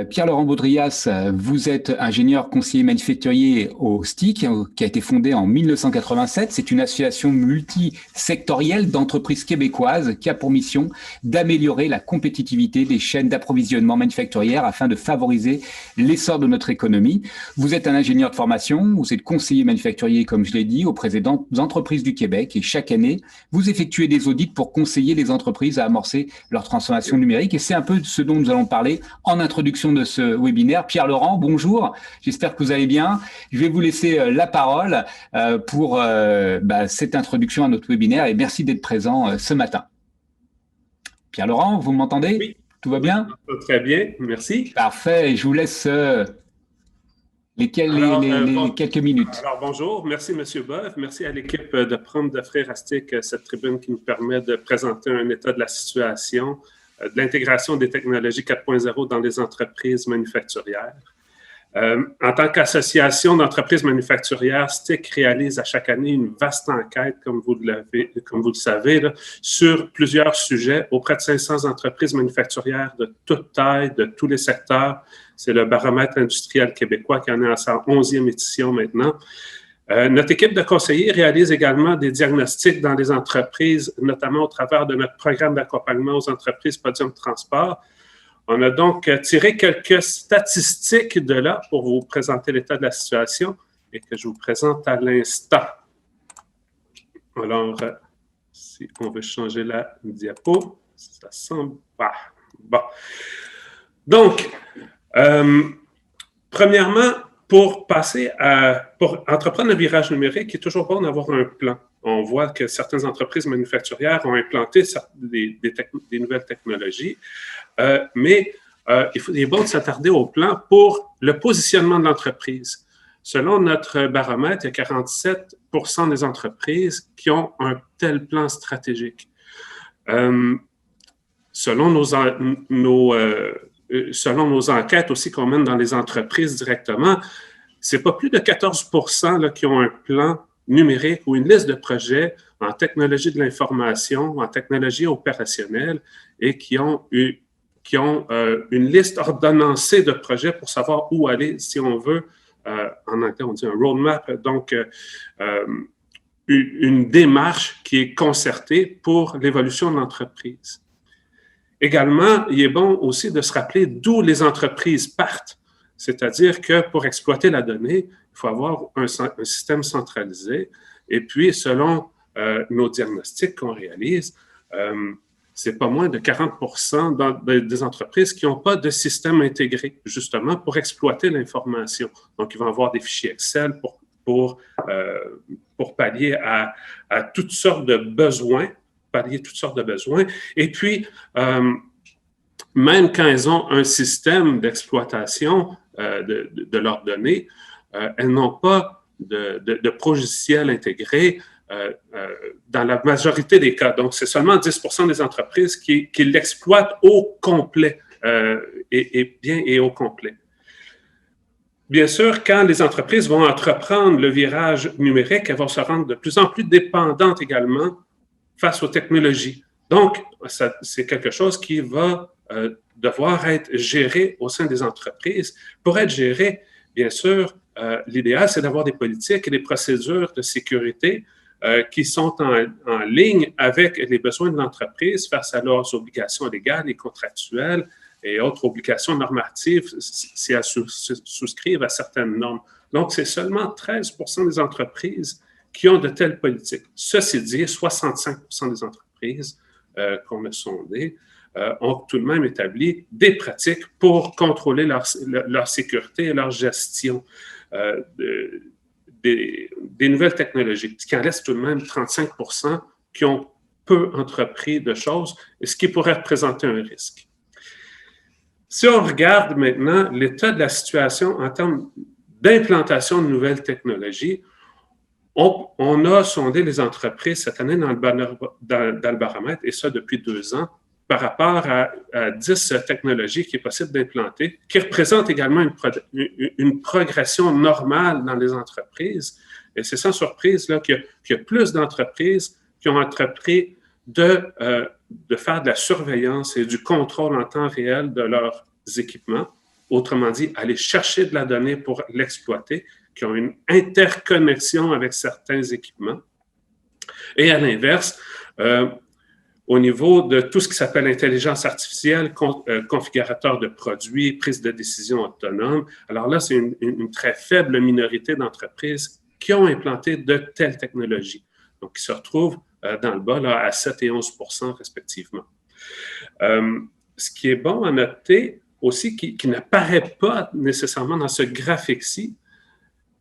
Pierre-Laurent Baudrias, vous êtes ingénieur conseiller manufacturier au STIC, qui a été fondé en 1987. C'est une association multisectorielle d'entreprises québécoises qui a pour mission d'améliorer la compétitivité des chaînes d'approvisionnement manufacturières afin de favoriser l'essor de notre économie. Vous êtes un ingénieur de formation, vous êtes conseiller manufacturier, comme je l'ai dit, auprès des entreprises du Québec et chaque année, vous effectuez des audits pour conseiller les entreprises à amorcer leur transformation numérique. Et c'est un peu de ce dont nous allons parler en introduction de ce webinaire. Pierre-Laurent, bonjour, j'espère que vous allez bien. Je vais vous laisser la parole pour cette introduction à notre webinaire et merci d'être présent ce matin. Pierre-Laurent, vous m'entendez? Oui. Tout va bien? Très bien, merci. Parfait, je vous laisse quelques minutes. Alors, bonjour, merci M. Boeuf, merci à l'équipe de prendre d'offrir à STIC cette tribune qui nous permet de présenter un état de la situation de l'intégration des technologies 4.0 dans les entreprises manufacturières. En tant qu'association d'entreprises manufacturières, STIC réalise à chaque année une vaste enquête, comme vous le savez, là, sur plusieurs sujets auprès de 500 entreprises manufacturières de toute taille, de tous les secteurs. C'est le baromètre industriel québécois qui en est à sa 11e édition maintenant. Notre équipe de conseillers réalise également des diagnostics dans les entreprises, notamment au travers de notre programme d'accompagnement aux entreprises Podium Transport. On a donc tiré quelques statistiques de là pour vous présenter l'état de la situation et que je vous présente à l'instant. Alors, si on veut changer la diapo, ça semble pas. Bon. Donc, premièrement, pour entreprendre un virage numérique, il est toujours bon d'avoir un plan. On voit que certaines entreprises manufacturières ont implanté des nouvelles technologies, mais il est bon de s'attarder au plan pour le positionnement de l'entreprise. Selon notre baromètre, il y a 47 % des entreprises qui ont un tel plan stratégique. Selon nos enquêtes aussi qu'on mène dans les entreprises directement, c'est pas plus de 14 % là, qui ont un plan numérique ou une liste de projets en technologie de l'information, en technologie opérationnelle et qui ont une liste ordonnancée de projets pour savoir où aller, si on veut, en anglais on dit un roadmap, donc une démarche qui est concertée pour l'évolution de l'entreprise. Également, il est bon aussi de se rappeler d'où les entreprises partent. C'est-à-dire que pour exploiter la donnée, il faut avoir un système centralisé. Et puis, selon nos diagnostics qu'on réalise, c'est pas moins de 40 % des entreprises qui n'ont pas de système intégré, justement, pour exploiter l'information. Donc, ils vont avoir des fichiers Excel pour pallier à toutes sortes de besoins. Et puis, même quand elles ont un système d'exploitation de leurs données, elles n'ont pas de logiciel intégré dans la majorité des cas. Donc, c'est seulement 10 % des entreprises qui l'exploitent au complet et au complet. Bien sûr, quand les entreprises vont entreprendre le virage numérique, elles vont se rendre de plus en plus dépendantes également face aux technologies. Donc, c'est quelque chose qui va devoir être géré au sein des entreprises. Pour être géré, bien sûr, l'idéal, c'est d'avoir des politiques et des procédures de sécurité qui sont en ligne avec les besoins de l'entreprise face à leurs obligations légales et contractuelles et autres obligations normatives si elles souscrivent à certaines normes. Donc, c'est seulement 13 % des entreprises qui ont de telles politiques. Ceci dit, 65 % des entreprises qu'on a sondées ont tout de même établi des pratiques pour contrôler leur sécurité et leur gestion des nouvelles technologies, ce qui en laisse tout de même 35 % qui ont peu entrepris de choses, ce qui pourrait représenter un risque. Si on regarde maintenant l'état de la situation en termes d'implantation de nouvelles technologies, on a sondé les entreprises cette année dans le baromètre, et ça depuis 2 ans, par rapport à 10 technologies qui est possible d'implanter, qui représentent également une progression normale dans les entreprises. Et c'est sans surprise là, qu'il y a plus d'entreprises qui ont entrepris de faire de la surveillance et du contrôle en temps réel de leurs équipements autrement dit, aller chercher de la donnée pour l'exploiter, qui ont une interconnexion avec certains équipements. Et à l'inverse, au niveau de tout ce qui s'appelle intelligence artificielle, configurateur de produits, prise de décision autonome, alors là, c'est une très faible minorité d'entreprises qui ont implanté de telles technologies. Donc, qui se retrouvent dans le bas là, à 7 et 11% respectivement. Ce qui est bon à noter aussi, qui n'apparaît pas nécessairement dans ce graphique-ci,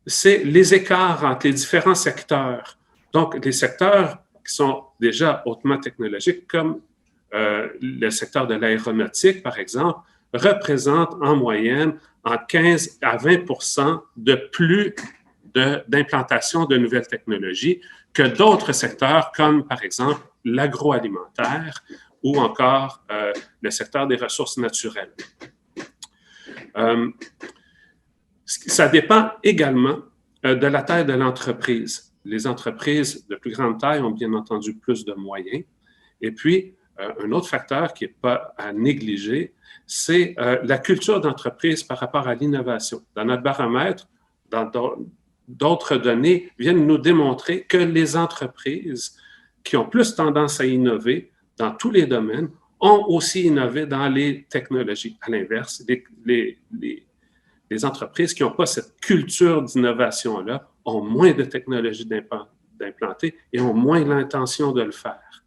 c'est les écarts entre les différents secteurs. Donc, les secteurs qui sont déjà hautement technologiques, comme le secteur de l'aéronautique, par exemple, représentent en moyenne en 15 à 20% de plus d'implantation de nouvelles technologies que d'autres secteurs, comme par exemple l'agroalimentaire ou encore le secteur des ressources naturelles. Ça dépend également de la taille de l'entreprise. Les entreprises de plus grande taille ont bien entendu plus de moyens. Et puis, un autre facteur qui n'est pas à négliger, c'est la culture d'entreprise par rapport à l'innovation. Dans notre baromètre, d'autres données viennent nous démontrer que les entreprises qui ont plus tendance à innover dans tous les domaines ont aussi innové dans les technologies. À l'inverse, les entreprises qui n'ont pas cette culture d'innovation-là ont moins de technologies d'implanter et ont moins l'intention de le faire.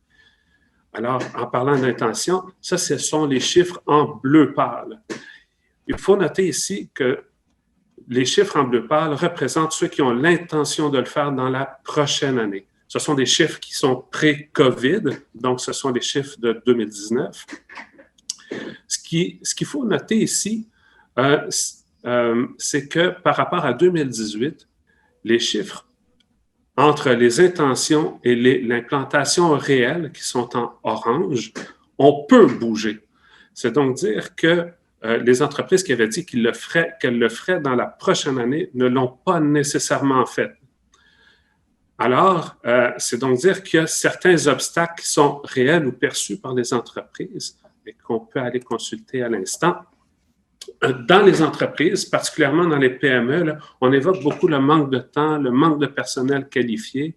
Alors, en parlant d'intention, ça, ce sont les chiffres en bleu pâle. Il faut noter ici que les chiffres en bleu pâle représentent ceux qui ont l'intention de le faire dans la prochaine année. Ce sont des chiffres qui sont pré-COVID, donc ce sont les chiffres de 2019. Ce qu'il faut noter ici, c'est que par rapport à 2018, les chiffres entre les intentions et l'implantation réelle, qui sont en orange, on peut bouger. C'est donc dire que les entreprises qui avaient dit qu'elles le feraient dans la prochaine année ne l'ont pas nécessairement fait. Alors, c'est donc dire qu'il y a certains obstacles qui sont réels ou perçus par les entreprises et qu'on peut aller consulter à l'instant. Dans les entreprises, particulièrement dans les PME, là, on évoque beaucoup le manque de temps, le manque de personnel qualifié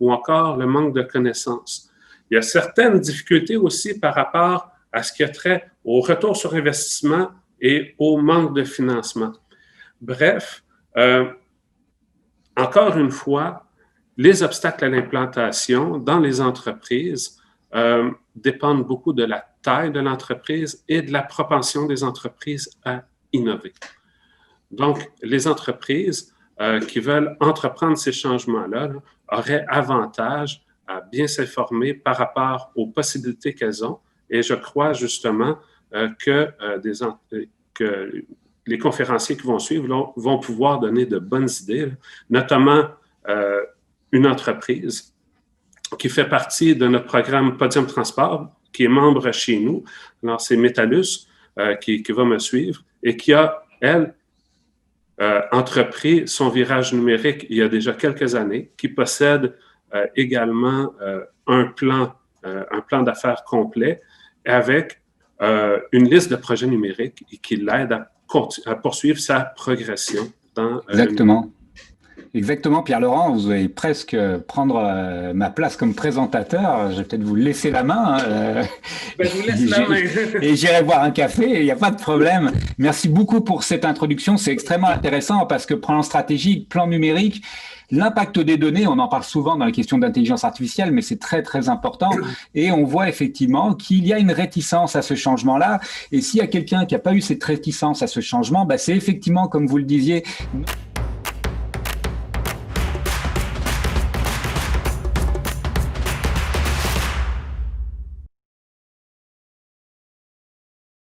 ou encore le manque de connaissances. Il y a certaines difficultés aussi par rapport à ce qui a trait au retour sur investissement et au manque de financement. Bref, encore une fois, les obstacles à l'implantation dans les entreprises dépendent beaucoup de la taille de l'entreprise et de la propension des entreprises à innover. Donc, les entreprises qui veulent entreprendre ces changements-là auraient avantage à bien s'informer par rapport aux possibilités qu'elles ont. Et je crois justement que les conférenciers qui vont suivre vont pouvoir donner de bonnes idées, notamment une entreprise qui fait partie de notre programme Podium Transport, qui est membre chez nous. Alors, c'est Métallus qui va me suivre et qui a, elle, entrepris son virage numérique il y a déjà quelques années, qui possède également un plan d'affaires complet avec une liste de projets numériques et qui l'aide à poursuivre sa progression dans Exactement. Exactement, Pierre-Laurent, vous allez presque prendre ma place comme présentateur. Je vais peut-être vous laisser la main. Je vous laisse la main. Et j'irai boire un café, il n'y a pas de problème. Merci beaucoup pour cette introduction. C'est extrêmement intéressant parce que plan stratégique, plan numérique, l'impact des données, on en parle souvent dans les questions d'intelligence artificielle, mais c'est très, très important. Et on voit effectivement qu'il y a une réticence à ce changement-là. Et s'il y a quelqu'un qui n'a pas eu cette réticence à ce changement, c'est effectivement, comme vous le disiez,